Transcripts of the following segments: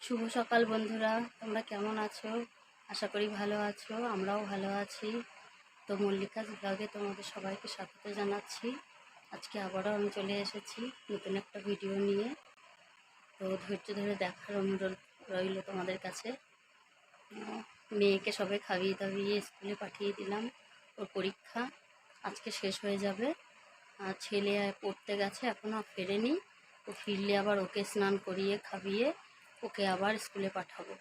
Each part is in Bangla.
শুভ সকাল বন্ধুরা, তোমরা কেমন আছো? আশা করি ভালো আছো, আমরাও ভালো আছি। তো মল্লিকাস ব্লগে তোমাদের সবাইকে স্বাগত জানাচ্ছি। আজকে আবারও আমি চলে এসেছি নতুন একটা ভিডিও নিয়ে। তো ধৈর্য ধরে দেখার অনুরোধ রইল তোমাদের কাছে। মেয়েকে সবে খাইয়ে দাইয়ে স্কুলে পাঠিয়ে দিলাম। ওর পরীক্ষা আজকে শেষ হয়ে যাবে। আর ছেলে পড়তে গেছে, এখনও ফেরেনি। ও ফিরলে আবার ওকে স্নান করিয়ে খাইয়ে ওকে আবার স্কুলে পাঠাবো।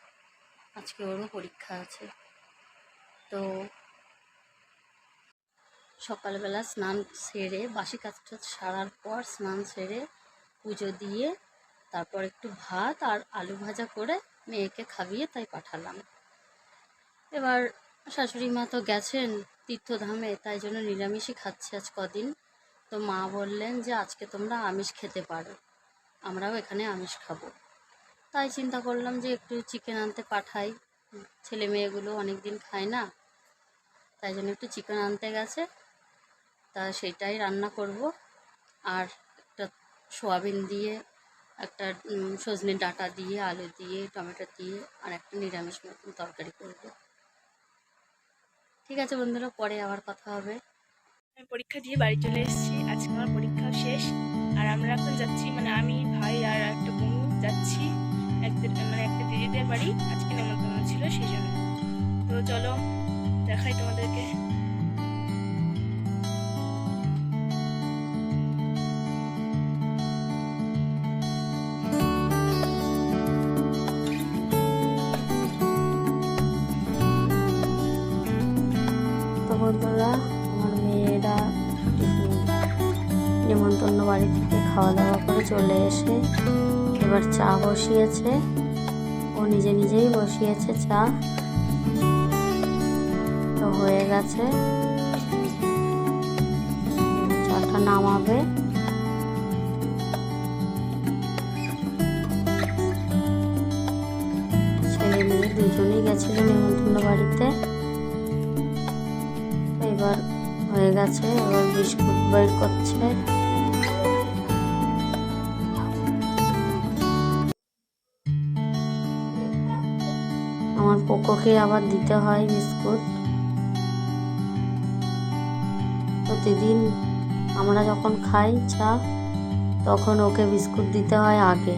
আজকে ওরও পরীক্ষা আছে। তো সকালবেলা স্নান সেরে বাসি কাজটা সারার পর স্নান সেরে পুজো দিয়ে তারপর একটু ভাত আর আলু ভাজা করে মেয়েকে খাইয়ে তাই পাঠালাম। এবার শাশুড়ি মা তো গেছেন তীর্থধামে, তাই জন্য নিরামিষই খাচ্ছে আজ কদিন। তো মা বললেন যে আজকে তোমরা আমিষ খেতে পারো, আমরাও এখানে আমিষ খাবো। তাই চিন্তা করলাম যে একটু চিকেন আনতে পাঠাই, ছেলে মেয়েগুলো অনেক দিন খায় না, তাই জন্য একটু চিকেন আনতে গেছে। তা সেটাই রান্না করব। আর একটা সোয়াবিন দিয়ে, একটা সজনে ডাঁটা দিয়ে, আলু দিয়ে, টমেটো দিয়ে আর একটা নিরামিষ মতন তরকারি করব। ঠিক আছে বন্ধুরা, পরে আবার কথা হবে। আমি পরীক্ষা দিয়ে বাড়ি চলে এসেছি। আজকে আমার পরীক্ষা শেষ। আর আমরা এখন যাচ্ছি, আমি ভাই আর একটা বোন যাচ্ছি একটা দিদিদের বাড়ি। আজকে নেমন্তন্ন ছিল, সেই জন্য। তো চলো দেখাই তোমাদেরকে। তো বন্ধুরা, আমার মেয়েরা নেমন্তন্ন বাড়ি থেকে খাওয়া দাওয়া করে চলে এসে এবার চা বসিয়েছে। ও নিজেই বসিয়েছে চা। তো হয়ে গেছে, চাটা নামাবে। ছেলে মেয়ে দুজনেই গেছিল নেমন্তন্ন বাড়িতে। এবার হয়ে গেছে, এবার বিস্কুট বের করছে। আমার পোকোকে আবার দিতে হয় বিস্কুট। প্রতিদিন আমরা যখন খাই চা, তখন ওকে বিস্কুট দিতে হয় আগে,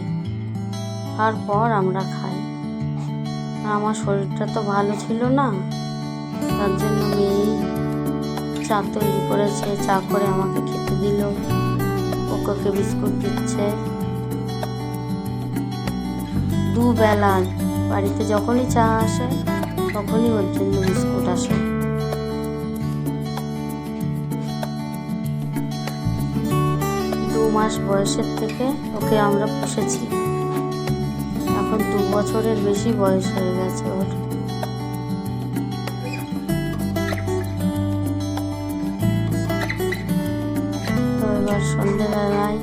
তারপর আমরা খাই। আমার শরীরটা তো ভালো ছিল না, তার জন্য মেয়েই চা তৈরি করেছে, চা করে আমাকে খেতে দিল। ওকে বিস্কুট দিচ্ছে দুবেলা। বাড়িতে যখনই চা আসে তখনই ওর জন্য বিস্কুট আসে। দু মাস বয়সের থেকে ওকে আমরা পুষেছি, এখন 2 বছরের বেশি বয়স হয়ে গেছে ওর। তো এবার সন্ধেবেলায়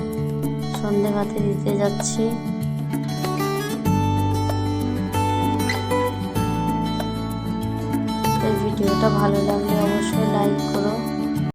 সন্ধে ভাতে দিতে যাচ্ছি। এই ভিডিওটা ভালো লাগলে অবশ্যই লাইক করো।